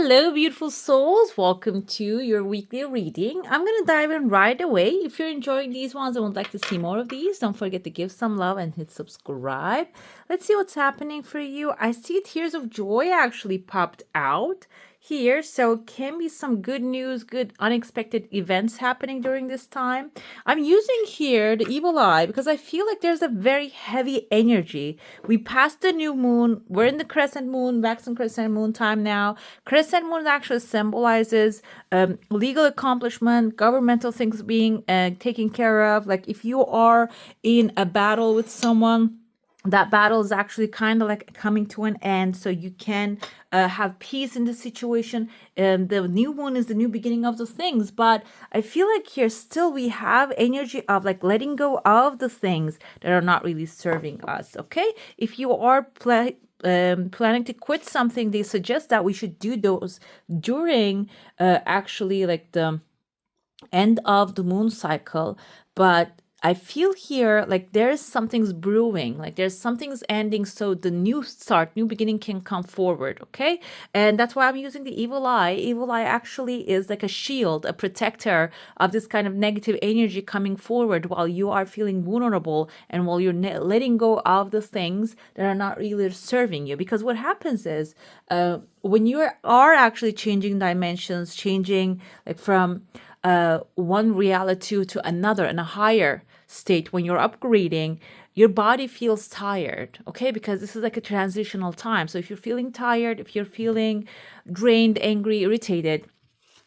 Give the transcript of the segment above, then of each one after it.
Hello, beautiful souls. Welcome to your weekly reading. I'm going to dive in right away. If you're enjoying these ones and would like to see more of these, don't forget to give some love and hit subscribe. Let's see what's happening for you. I see tears of joy actually popped out here. So it can be some good news, good unexpected events happening during this time. I'm using here the evil eye because I feel like there's a very heavy energy. We passed the new moon. We're in the crescent moon, waxing crescent moon time now. Crescent moon actually symbolizes legal accomplishment, governmental things being taken care of. Like if you are in a battle with someone, that battle is actually kind of like coming to an end, so you can have peace in the situation. And the new moon is the new beginning of those things. But I feel like here still we have energy of like letting go of the things that are not really serving us. Okay, if you are planning to quit something, they suggest that we should do those during actually like the end of the moon cycle. But I feel here like there's something's brewing, like there's something's ending, so the new start, new beginning can come forward, okay? And that's why I'm using the evil eye. Evil eye actually is like a shield, a protector of this kind of negative energy coming forward while you are feeling vulnerable and while you're letting go of the things that are not really serving you. Because what happens is when you are actually changing dimensions, changing like from one reality to another in a higher state, when you're upgrading, your body feels tired, okay? Because this is like a transitional time. So if you're feeling tired, if you're feeling drained, angry, irritated,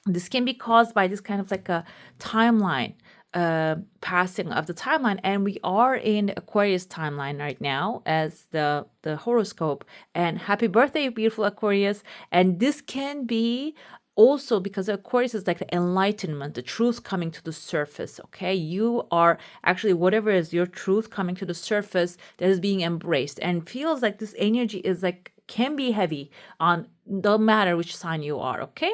this can be caused by this kind of like a timeline, passing of the timeline. And we are in Aquarius timeline right now as the horoscope. And happy birthday, beautiful Aquarius. And this can be also because Aquarius is like the enlightenment, the truth coming to the surface, okay? You are actually, whatever is your truth coming to the surface, that is being embraced, and feels like this energy is like, can be heavy on no matter which sign you are, okay?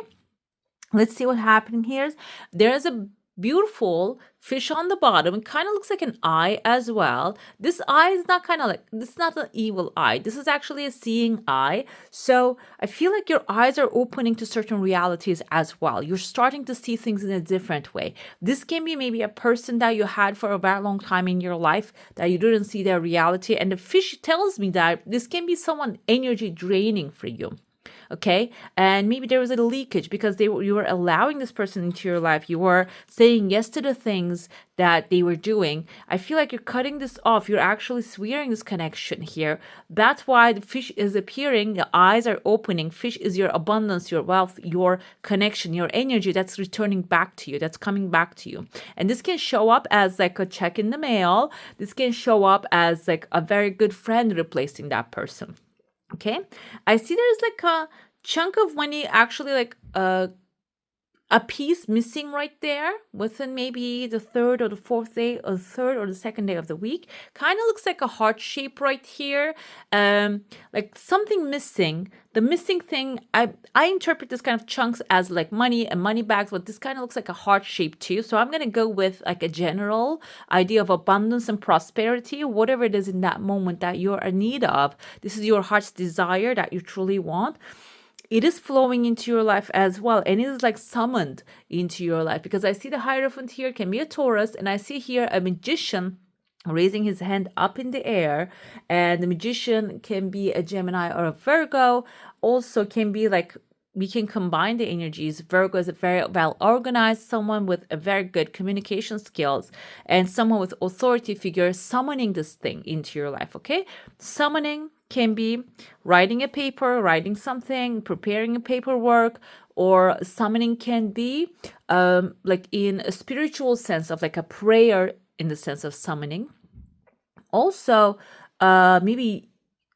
Let's see what happening here. There's a beautiful fish on the bottom. It kind of looks like an eye as well. This eye is not kind of like, this is not an evil eye. This is actually a seeing eye. So I feel like your eyes are opening to certain realities as well. You're starting to see things in a different way. This can be maybe a person that you had for a very long time in your life that you didn't see their reality. And the fish tells me that this can be someone energy draining for you. Okay, and maybe there was a leakage because you were allowing this person into your life. You were saying yes to the things that they were doing. I feel like you're cutting this off. You're actually swearing this connection here. That's why the fish is appearing. The eyes are opening. Fish is your abundance, your wealth, your connection, your energy that's returning back to you, that's coming back to you. And this can show up as like a check in the mail. This can show up as like a very good friend replacing that person. Okay, I see there's like a chunk of money, actually like a piece missing right there within maybe the third or the fourth day, or the third or the second day of the week. Kind of looks like a heart shape right here, like something missing. The missing thing, I interpret this kind of chunks as like money and money bags, but this kind of looks like a heart shape too. So I'm going to go with like a general idea of abundance and prosperity, whatever it is in that moment that you're in need of. This is your heart's desire that you truly want. It is flowing into your life as well, and it is like summoned into your life, because I see the Hierophant here can be a Taurus, and I see here a magician raising his hand up in the air, and the magician can be a Gemini or a Virgo. Also can be like, we can combine the energies. Virgo is a very well organized, someone with a very good communication skills, and someone with authority figure summoning this thing into your life. Okay, summoning can be writing a paper, writing something, preparing a paperwork, or summoning can be like in a spiritual sense of like a prayer, in the sense of summoning. Also, maybe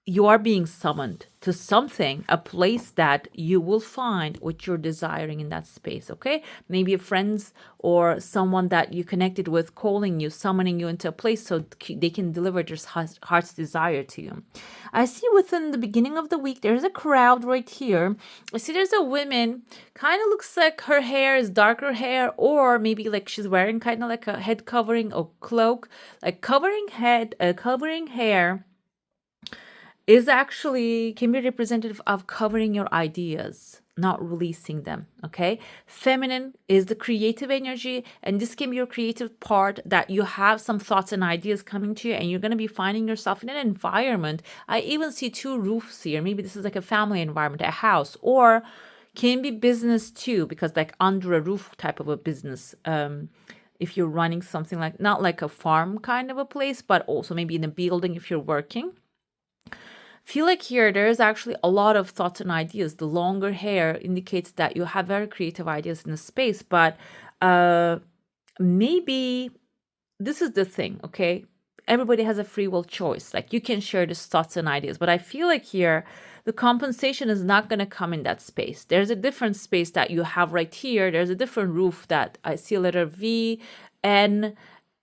you are being summoned to something, a place that you will find what you're desiring in that space, okay? Maybe a friends or someone that you connected with calling you, summoning you into a place so they can deliver their heart's desire to you. I see within the beginning of the week, there's a crowd right here. I see there's a woman, kind of looks like her hair is darker hair, or maybe like she's wearing kind of like a head covering or cloak, like covering head, covering hair is actually can be representative of covering your ideas. not releasing them. Okay, feminine is the creative energy, and this can be your creative part, that you have some thoughts and ideas coming to you, and you're going to be finding yourself in an environment. I even see two roofs here. Maybe this is like a family environment, a house, or can be business too, because like under a roof type of a business. If you're running something like, not like a farm kind of a place, but also maybe in a building if you're working. Feel like here there's actually a lot of thoughts and ideas. The longer hair indicates that you have very creative ideas in the space, but maybe this is the thing, okay? Everybody has a free will choice. Like you can share these thoughts and ideas, but I feel like here the compensation is not going to come in that space. There's a different space that you have right here. There's a different roof that I see, letter V, N,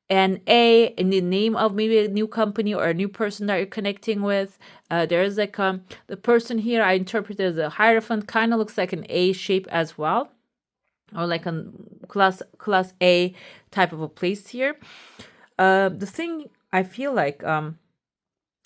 and A in the name of maybe a new company or a new person that you're connecting with. There's like the person here I interpret as a hierophant, kind of looks like an A shape as well, or like a class A type of a place here. The thing I feel like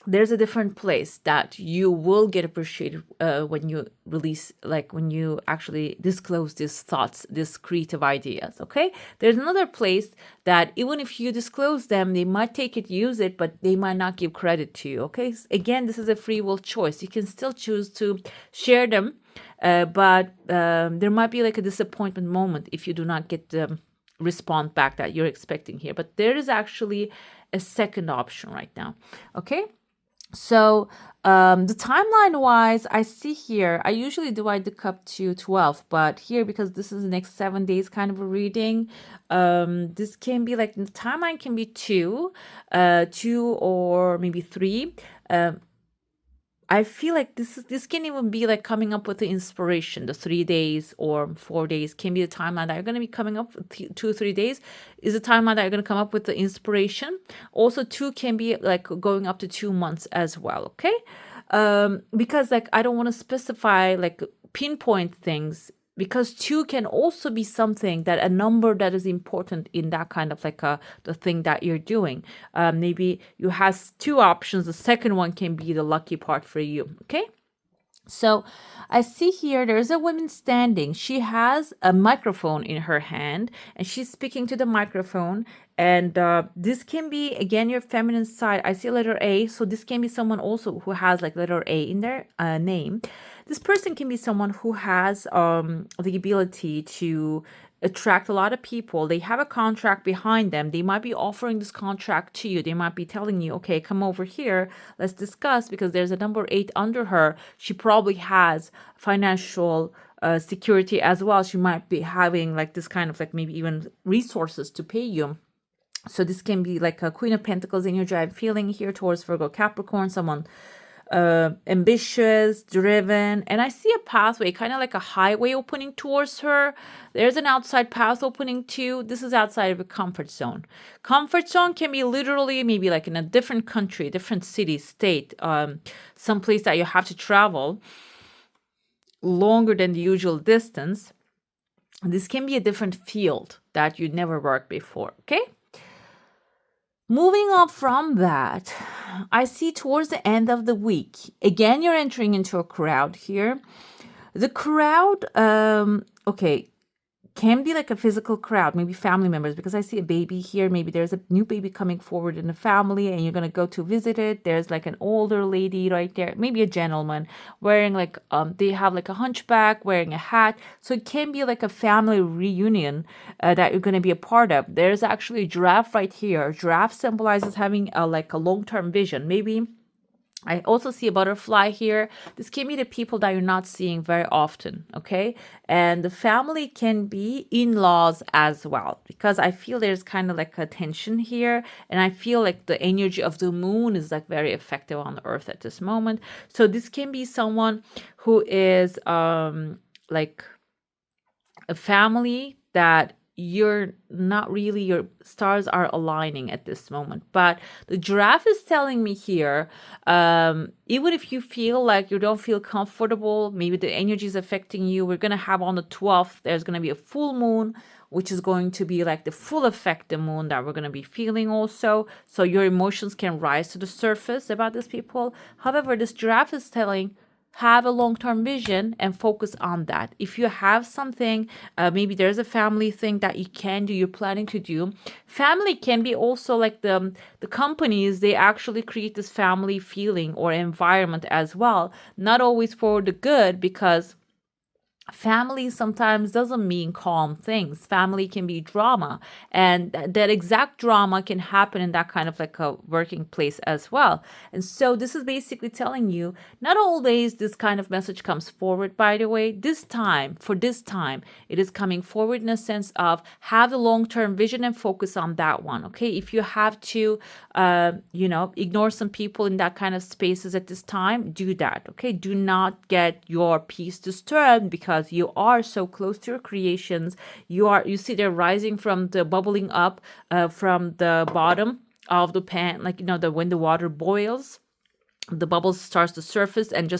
there's a different place that you will get appreciated when you release, like when you actually disclose these thoughts, these creative ideas. Okay, there's another place that even if you disclose them, they might take it, use it, but they might not give credit to you. Okay, again, this is a free will choice. You can still choose to share them, but there might be like a disappointment moment if you do not get the response back that you're expecting here. But there is actually a second option right now. Okay. So the timeline wise, I see here, I usually divide the cup to 12, but here, because this is the next 7 days kind of a reading, this can be like, the timeline can be two or maybe three. I feel like this can even be like coming up with the inspiration. The 3 days or 4 days can be the timeline that you're going to be coming up with. 2 or 3 days is the timeline that you're going to come up with the inspiration. Also, 2 can be like going up to 2 months as well. Okay, because like I don't want to specify like pinpoint things, because 2 can also be something, that a number that is important in that kind of like the thing that you're doing. Maybe you have 2 options. The second one can be the lucky part for you. Okay. So I see here there's a woman standing. She has a microphone in her hand and she's speaking to the microphone. And this can be, again, your feminine side. I see letter A. So this can be someone also who has like letter A in their name. This person can be someone who has the ability to attract a lot of people. They have a contract behind them. They might be offering this contract to you. They might be telling you, okay, come over here, let's discuss, because there's a number 8 under her. She probably has financial security as well. She might be having like this kind of like maybe even resources to pay you. So this can be like a Queen of Pentacles energy I'm feeling here towards Virgo, Capricorn, someone ambitious, driven, and I see a pathway, kind of like a highway opening towards her. There's an outside path opening too. This is outside of a comfort zone. Comfort zone can be literally maybe like in a different country, different city, state, some place that you have to travel longer than the usual distance. This can be a different field that you never worked before. Okay. Moving on from that, I see towards the end of the week, again, you're entering into a crowd here. The crowd, okay, can be like a physical crowd, maybe family members, because I see a baby here. Maybe there's a new baby coming forward in the family and you're going to go to visit it. There's like an older lady right there, maybe a gentleman wearing like, they have like a hunchback, wearing a hat. So it can be like a family reunion that you're going to be a part of. There's actually a giraffe right here. Giraffe symbolizes having like a long-term vision. Maybe I also see a butterfly here. This can be the people that you're not seeing very often, okay? And the family can be in-laws as well, because I feel there's kind of like a tension here, and I feel like the energy of the moon is like very effective on the earth at this moment. So this can be someone who is like a family that you're not really, your stars are aligning at this moment. But the giraffe is telling me here, even if you feel like you don't feel comfortable, maybe the energy is affecting you, we're going to have on the 12th, there's going to be a full moon, which is going to be like the full effect the moon that we're going to be feeling also. So your emotions can rise to the surface about these people. However, this giraffe is telling, have a long-term vision and focus on that. If you have something, maybe there's a family thing that you can do, you're planning to do. Family can be also like the companies, they actually create this family feeling or environment as well. Not always for the good, because family sometimes doesn't mean calm things. Family can be drama, and that exact drama can happen in that kind of like a working place as well. And so this is basically telling you, not always this kind of message comes forward, by the way. This time, for this time, it is coming forward in a sense of have the long-term vision and focus on that one. Okay, if you have to ignore some people in that kind of spaces at this time, do that. Okay, do not get your peace disturbed, because you are so close to your creations. You see they're rising from the bubbling up from the bottom of the pan, like when the water boils, the bubbles starts to surface, and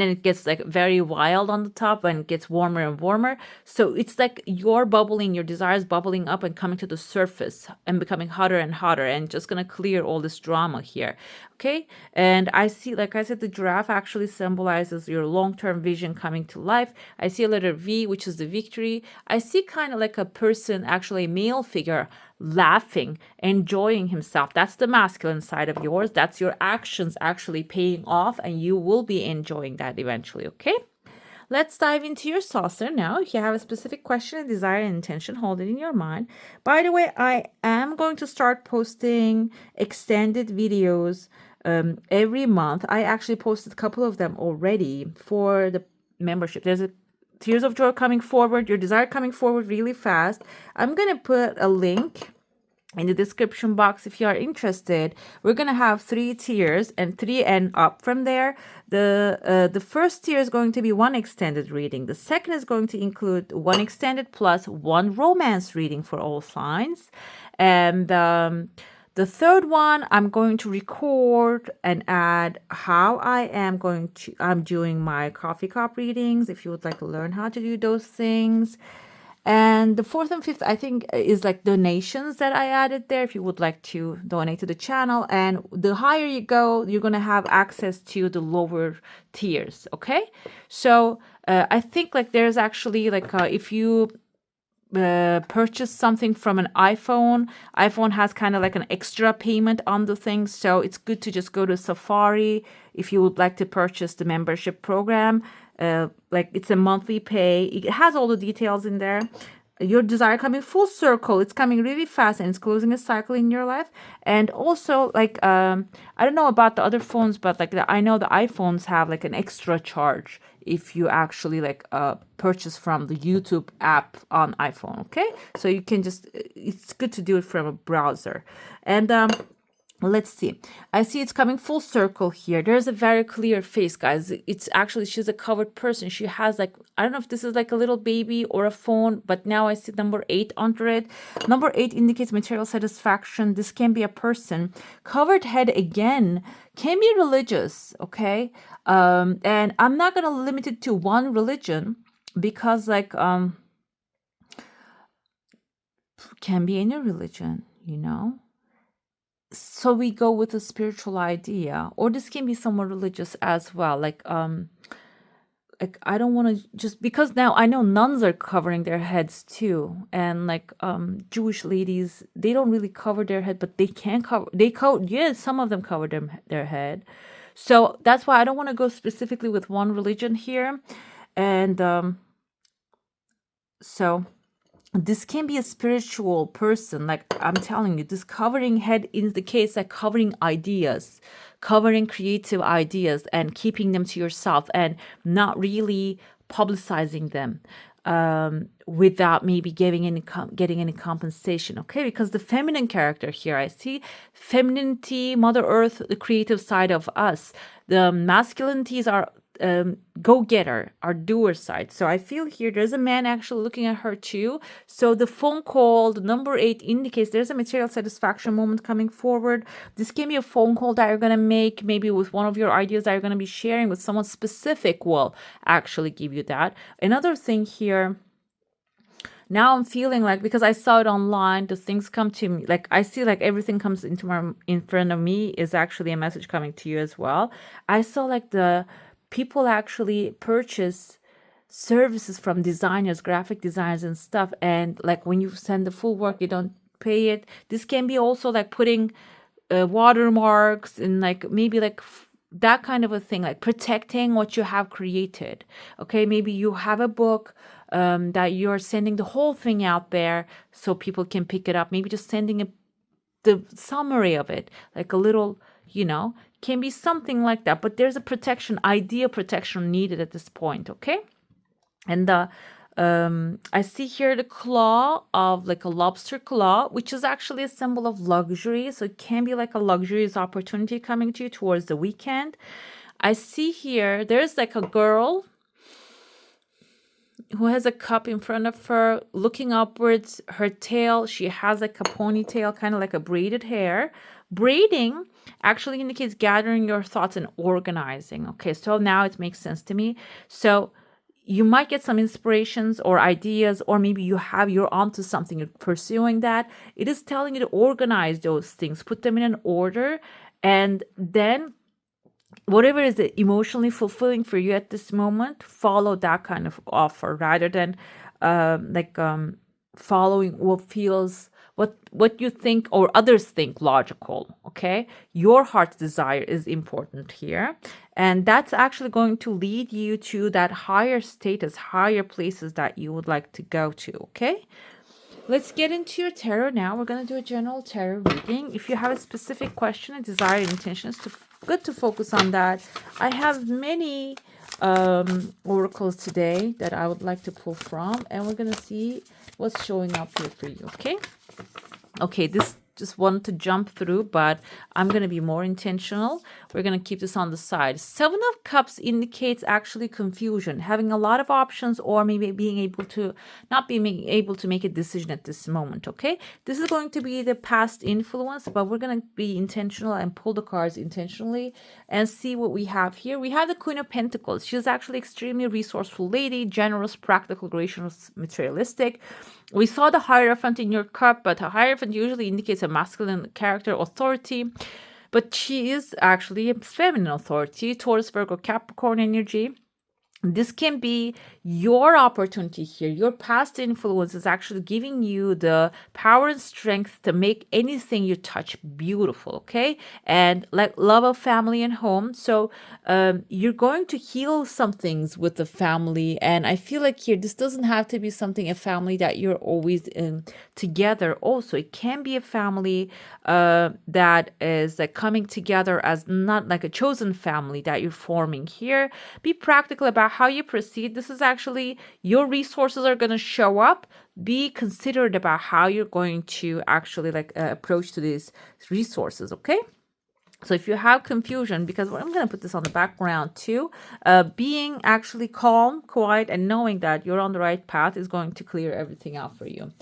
then it gets like very wild on the top and it gets warmer and warmer. So it's like your bubbling, your desires bubbling up and coming to the surface and becoming hotter and hotter, and just gonna clear all this drama here. Okay, and I see, like I said, the giraffe actually symbolizes your long-term vision coming to life. I see a letter V, which is the victory. I see kind of like a person, actually a male figure, laughing, enjoying himself. That's the masculine side of yours. That's your actions actually paying off, and you will be enjoying that eventually. Okay, let's dive into your saucer now. If you have a specific question, a desire, and intention, hold it in your mind. By the way, I am going to start posting extended videos every month. I actually posted a couple of them already for the membership. There's a Tears of Joy coming forward, your desire coming forward really fast. I'm going to put a link in the description box if you are interested. We're gonna have 3 tiers, and 3 and up from there. The first tier is going to be 1 extended reading. The second is going to include 1 extended plus 1 romance reading for all signs. And the third one, I'm going to record and add how I'm doing my coffee cup readings, if you would like to learn how to do those things. And the fourth and fifth, I think, is like donations that I added there if you would like to donate to the channel. And the higher you go, you're going to have access to the lower tiers. Okay. So I think like there's actually like if you purchase something from an iPhone has kind of like an extra payment on the thing. So it's good to just go to Safari if you would like to purchase the membership program. Like it's a monthly pay. It has all the details in there. Your desire coming full circle. It's coming really fast, and it's closing a cycle in your life. And also, like I don't know about the other phones, but like I know the iPhones have like an extra charge if you actually like purchase from the YouTube app on iPhone. Okay, so you can just, it's good to do it from a browser. And let's see. I see it's coming full circle here. There's a very clear face, guys. It's actually, she's a covered person. She has like, I don't know if this is like a little baby or a phone, but now I see number 8 under it. Number 8 indicates material satisfaction. This can be a person. Covered head again can be religious, okay? And I'm not going to limit it to one religion, because like, can be any religion, so we go with a spiritual idea, or this can be somewhat religious as well. Like I don't want to, just because now I know nuns are covering their heads too, and like Jewish ladies, they don't really cover their head, but they can cover, yeah, some of them cover their head. So that's why I don't want to go specifically with one religion here. And so this can be a spiritual person. Like I'm telling you, this covering head indicates like covering ideas, covering creative ideas, and keeping them to yourself and not really publicizing them without maybe getting any compensation. Okay, because the feminine character here, I see femininity, Mother Earth, the creative side of us. The masculinities are go-getter, our doer side. So I feel here there's a man actually looking at her too. So the phone call, the number 8 indicates there's a material satisfaction moment coming forward. This can be a phone call that you're going to make, maybe with one of your ideas that you're going to be sharing with someone specific will actually give you that. Another thing here, now I'm feeling like, because I saw it online, the things come to me, like I see like everything comes in front of me is actually a message coming to you as well. I saw like the people actually purchase services from designers, graphic designers and stuff, and like when you send the full work, you don't pay it. This can be also like putting watermarks and like maybe like that kind of a thing, like protecting what you have created. Okay, maybe you have a book that you're sending the whole thing out there so people can pick it up. Maybe just sending the summary of it, like a little, can be something like that. But there's a protection, idea protection needed at this point. Okay. And I see here the claw of like a lobster claw, which is actually a symbol of luxury. So it can be like a luxurious opportunity coming to you towards the weekend. I see here there's like a girl who has a cup in front of her, looking upwards. Her tail, she has like a ponytail, kind of like a braided hair. Braiding actually indicates gathering your thoughts and organizing. Okay, so now it makes sense to me. So you might get some inspirations or ideas, or maybe you're onto something, you're pursuing that. It is telling you to organize those things, put them in an order, and then whatever is emotionally fulfilling for you at this moment, follow that kind of offer rather than following what you think or others think logical. Okay, your heart's desire is important here, and that's actually going to lead you to that higher status, higher places that you would like to go to. Okay, let's get into your tarot now. We're going to do a general tarot reading. If you have a specific question, a desire, intentions, good to focus on that. I have many oracles today that I would like to pull from, and we're going to see what's showing up here for you. Okay, this just wanted to jump through, but I'm going to be more intentional. We're going to keep this on the side. Seven of Cups indicates actually confusion, having a lot of options, or maybe not being able to make a decision at this moment. Okay, this is going to be the past influence, but we're going to be intentional and pull the cards intentionally and see what we have here. We have the Queen of Pentacles. She's actually extremely resourceful lady, generous, practical, gracious, materialistic. We saw the Hierophant in your cup, but a Hierophant usually indicates a masculine character, authority. But she is actually a feminine authority, Taurus, Virgo, Capricorn energy. This can be your opportunity here. Your past influence is actually giving you the power and strength to make anything you touch beautiful, okay? And like love of family and home. So you're going to heal some things with the family. And I feel like here, this doesn't have to be a family that you're always in together. Also, it can be a family that is like coming together as not like a chosen family that you're forming here. Be practical about how you proceed. This is actually your resources are going to show up. Be considerate about how you're going to actually approach to these resources. Okay. So if you have confusion, because I'm going to put this on the background too, being actually calm, quiet, and knowing that you're on the right path is going to clear everything out for you.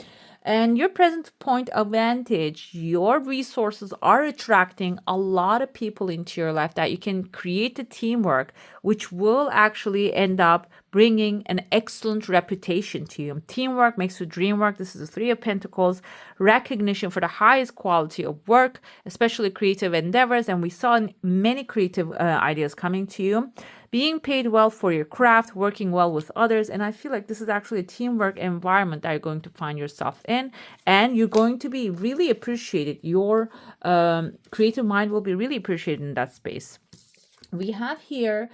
And your present point of vantage, your resources are attracting a lot of people into your life that you can create a teamwork, which will actually end up bringing an excellent reputation to you. Teamwork makes the dream work. This is the Three of Pentacles, recognition for the highest quality of work, especially creative endeavors. And we saw many creative ideas coming to you. Being paid well for your craft, working well with others. And I feel like this is actually a teamwork environment that you're going to find yourself in. And you're going to be really appreciated. Your creative mind will be really appreciated in that space. We have here,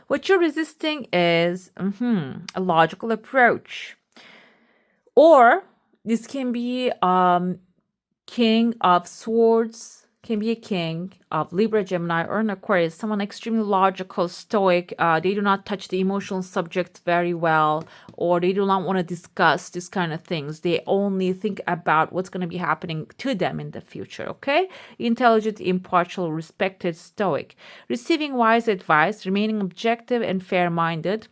what you're resisting is a logical approach. Or this can be King of Swords, can be a king of Libra, Gemini, or an Aquarius, someone extremely logical, stoic. They do not touch the emotional subject very well, or they do not want to discuss this kind of things. They only think about what's going to be happening to them in the future, okay? Intelligent, impartial, respected, stoic. Receiving wise advice, remaining objective and fair-minded.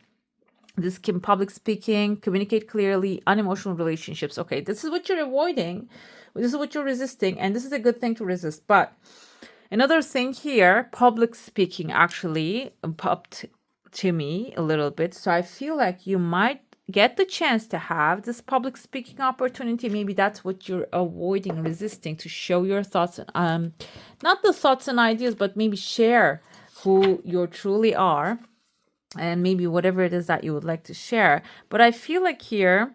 This can public speaking, communicate clearly, unemotional relationships. Okay, this is what you're avoiding. This is what you're resisting, and this is a good thing to resist. But another thing here, public speaking actually popped to me a little bit. So I feel like you might get the chance to have this public speaking opportunity. Maybe that's what you're avoiding, resisting, to show your thoughts. Not the thoughts and ideas, but maybe share who you truly are. and maybe whatever it is that you would like to share. But I feel like here,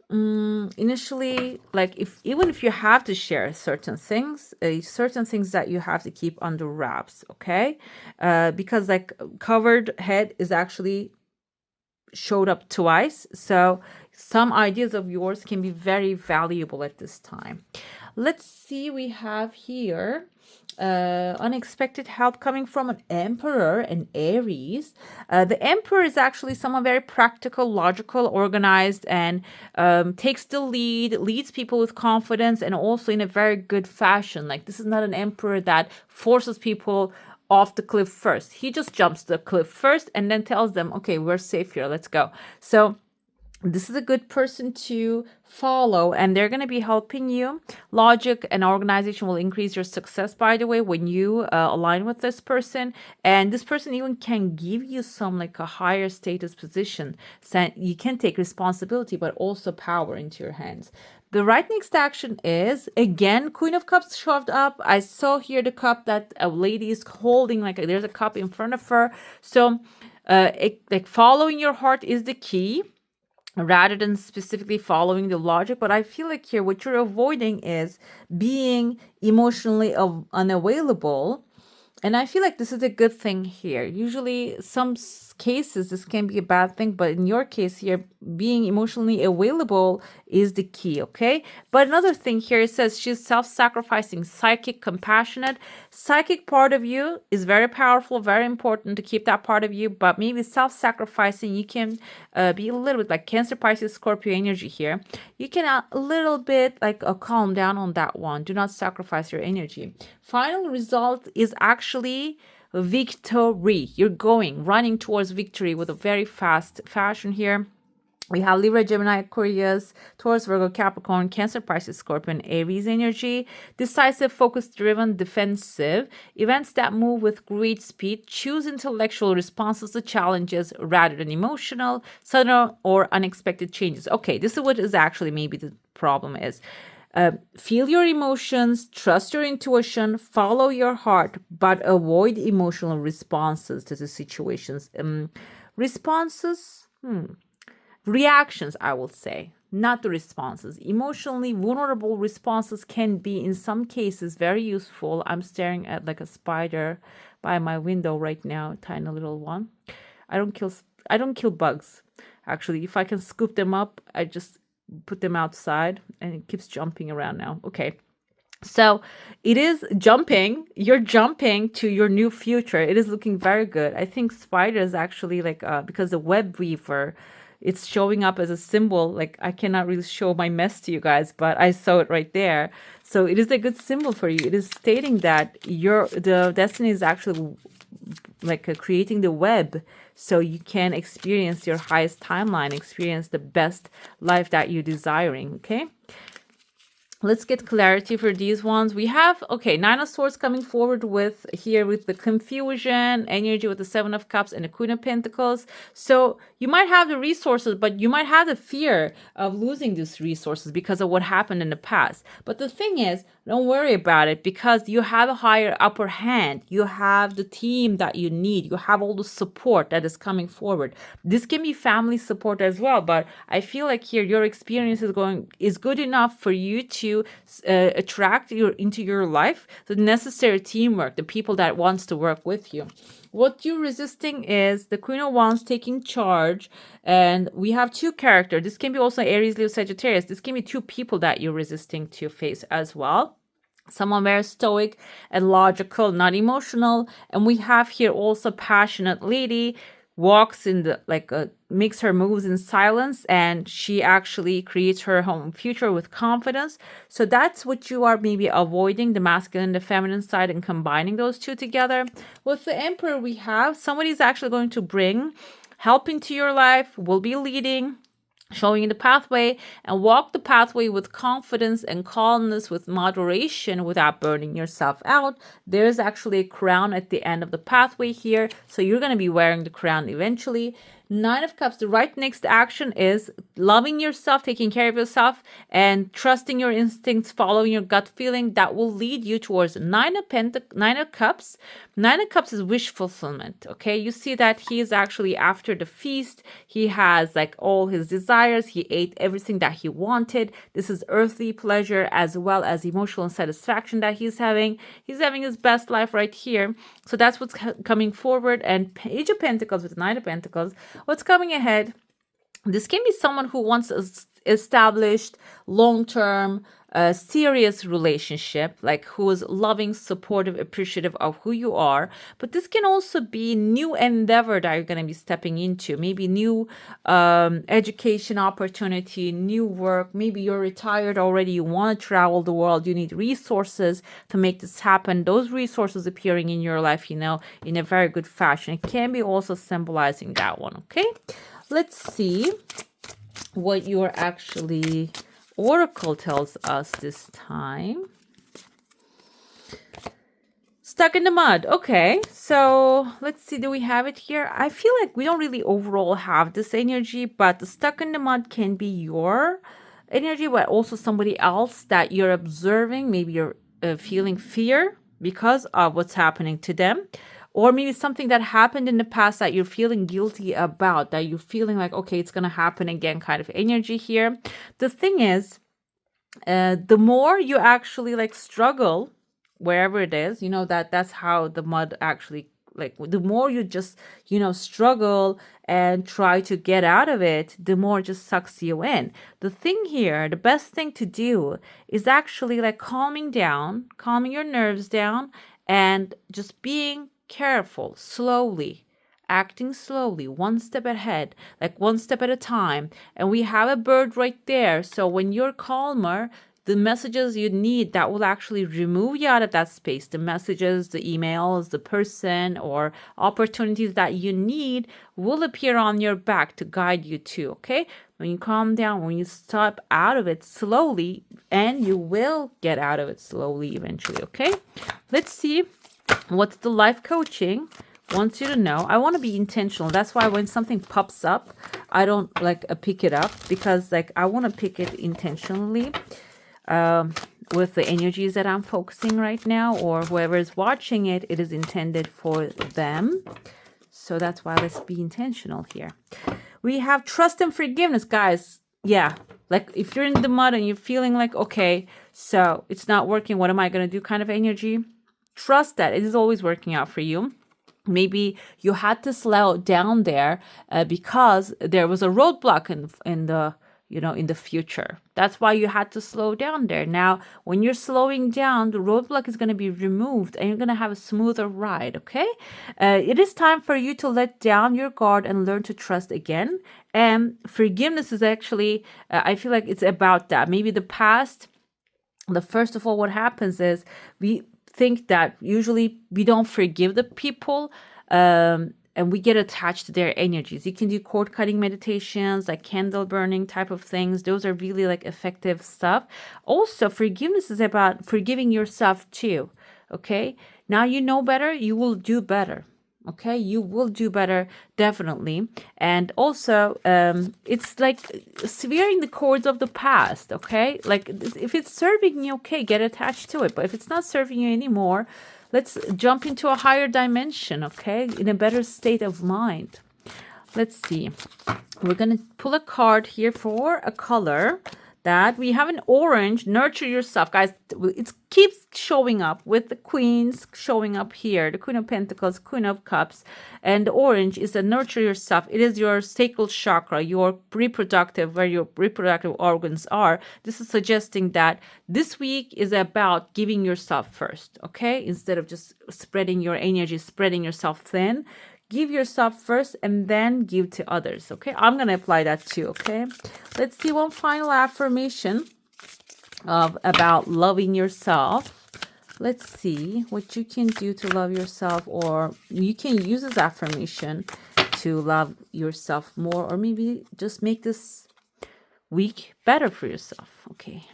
initially, like if even if you have to share certain things that you have to keep under wraps, okay? Because like covered head is actually showed up twice. So some ideas of yours can be very valuable at this time. Let's see, we have here unexpected help coming from an emperor and Aries. The emperor is actually someone very practical, logical, organized, and takes the lead, leads people with confidence, and also in a very good fashion. Like, this is not an emperor that forces people off the cliff first. He just jumps the cliff first and then tells them, okay, we're safe here, let's go. So this is a good person to follow, and they're going to be helping you. Logic and organization will increase your success, by the way, when you align with this person. And this person even can give you some like a higher status position, so you can take responsibility but also power into your hands. The right next action is, again, Queen of Cups shoved up. I saw here the cup that a lady is holding, like there's a cup in front of her. So like following your heart is the key, rather than specifically following the logic. But I feel like here what you're avoiding is being emotionally unavailable. And I feel like this is a good thing here. Usually, some cases, this can be a bad thing, but in your case here, being emotionally available is the key, okay? But another thing here, it says she's self-sacrificing, psychic, compassionate. Psychic part of you is very powerful, very important to keep that part of you, but maybe self-sacrificing, you can be a little bit like Cancer, Pisces, Scorpio energy here. You can a little bit like calm down on that one. Do not sacrifice your energy. Final result is actually victory. You're running towards victory with a very fast fashion here. We have Libra, Gemini, Aquarius, Taurus, Virgo, Capricorn, Cancer, Pisces, Scorpion, Aries energy. Decisive, focus-driven, defensive. Events that move with great speed. Choose intellectual responses to challenges rather than emotional, sudden or unexpected changes. Okay, this is what is actually maybe the problem is. Feel your emotions, trust your intuition, follow your heart, but avoid emotional responses to the situations. Reactions, I will say, not the responses. Emotionally vulnerable responses can be, in some cases, very useful. I'm staring at like a spider by my window right now, tiny little one. I don't kill bugs. Actually, if I can scoop them up, I just put them outside, and it keeps jumping around now. Okay. So it is jumping. You're jumping to your new future. It is looking very good. I think spiders actually like because the web weaver, it's showing up as a symbol. Like, I cannot really show my mess to you guys, but I saw it right there. So it is a good symbol for you. It is stating that the destiny is actually like creating the web, so you can experience your highest timeline, experience the best life that you're desiring. Okay. Let's get clarity for these ones. We have, okay, Nine of Swords coming forward with here with the confusion, energy with the Seven of Cups and the Queen of Pentacles. So you might have the resources, but you might have the fear of losing these resources because of what happened in the past. But the thing is, don't worry about it, because you have a higher upper hand. You have the team that you need. You have all the support that is coming forward. This can be family support as well, but I feel like here your experience is good enough for you to attract into your life the necessary teamwork, the people that wants to work with you. What you're resisting is the Queen of Wands taking charge, and we have two characters. This can be also Aries, Leo, Sagittarius. This can be two people that you're resisting to face as well. Someone very stoic and logical, not emotional. And we have here also passionate lady, walks in the makes her moves in silence, and she actually creates her home future with confidence. So that's what you are maybe avoiding, the masculine and the feminine side, and combining those two together. With the Emperor, we have somebody's actually going to bring help into your life, will be leading, showing you the pathway, and walk the pathway with confidence and calmness, with moderation, without burning yourself out. There's actually a crown at the end of the pathway here, so you're going to be wearing the crown eventually. Nine of Cups, the right next action is loving yourself, taking care of yourself, and trusting your instincts, following your gut feeling. That will lead you towards Nine of Cups. Nine of Cups is wish fulfillment. Okay, you see that he is actually after the feast. He has like all his desires. He ate everything that he wanted. This is earthly pleasure as well as emotional satisfaction that he's having. He's having his best life right here. So that's what's coming forward. And Page of Pentacles with Nine of Pentacles. What's coming ahead? This can be someone who wants established long-term serious relationship, like who is loving, supportive, appreciative of who you are. But this can also be new endeavor that you're going to be stepping into, maybe new education opportunity, new work. Maybe you're retired already, you want to travel the world, you need resources to make this happen. Those resources appearing in your life, in a very good fashion. It can be also symbolizing that one. Okay, let's see what your actually oracle tells us this time. Stuck in the mud. Okay, so let's see. Do we have it here? I feel like we don't really overall have this energy, but the stuck in the mud can be your energy, but also somebody else that you're observing. Maybe you're feeling fear because of what's happening to them. Or maybe something that happened in the past that you're feeling guilty about, that you're feeling like, okay, it's going to happen again kind of energy here. The thing is, the more you actually like struggle, wherever it is, that's how the mud actually, like the more you just, struggle and try to get out of it, the more it just sucks you in. The thing here, the best thing to do is actually like calming your nerves down and just being careful, slowly, acting slowly, one step ahead, like one step at a time. And we have a bird right there. So when you're calmer, the messages you need that will actually remove you out of that space, the messages, the emails, the person, or opportunities that you need will appear on your back to guide you to. Okay, when you calm down, when you step out of it slowly, and you will get out of it slowly eventually. Okay, let's see what the life coaching wants you to know. I want to be intentional. That's why when something pops up, I don't like pick it up, because like I want to pick it intentionally with the energies that I'm focusing right now, or whoever is watching it, it is intended for them. So that's why let's be intentional here. We have trust and forgiveness, guys. Yeah, like if you're in the mud and you're feeling like, okay, so it's not working, what am I going to do kind of energy? Trust that it is always working out for you. Maybe you had to slow down there because there was a roadblock in the future. That's why you had to slow down there. Now, when you're slowing down, the roadblock is going to be removed and you're going to have a smoother ride, okay? It is time for you to let down your guard and learn to trust again. And forgiveness is actually, I feel like it's about that. Maybe the past, first of all, what happens is we think that usually we don't forgive the people and we get attached to their energies. You can do cord cutting meditations, like candle burning type of things. Those are really like effective stuff. Also, forgiveness is about forgiving yourself too. Okay, now you know better, you will do better. Okay, you will do better, definitely. And also, it's like severing the cords of the past. Okay, like if it's serving you, okay, get attached to it. But if it's not serving you anymore, let's jump into a higher dimension. Okay, in a better state of mind. Let's see. We're gonna pull a card here for a color. That we have an orange. Nurture yourself, guys. It keeps showing up with the queens showing up here, the Queen of Pentacles, Queen of Cups, and the orange is the nurture yourself. It is your sacral chakra, your reproductive, where your reproductive organs are. This is suggesting that this week is about giving yourself first, okay, instead of just spreading your energy, spreading yourself thin. Give yourself first and then give to others. Okay, I'm going to apply that too. Okay, let's see one final affirmation about loving yourself. Let's see what you can do to love yourself, or you can use this affirmation to love yourself more, or maybe just make this week better for yourself. Okay,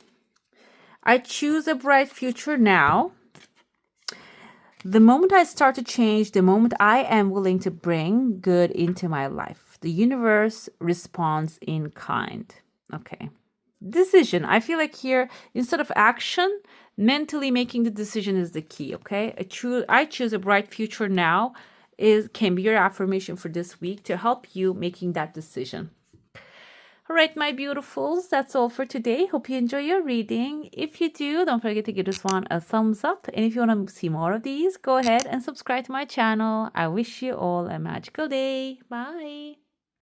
I choose a bright future now. The moment I start to change, the moment I am willing to bring good into my life. The universe responds in kind. Okay. Decision. I feel like here, instead of action, mentally making the decision is the key. Okay. I choose a bright future now can be your affirmation for this week to help you making that decision. All right, my beautifuls, that's all for today. Hope you enjoy your reading. If you do, don't forget to give this one a thumbs up. And if you want to see more of these, go ahead and subscribe to my channel. I wish you all a magical day. Bye.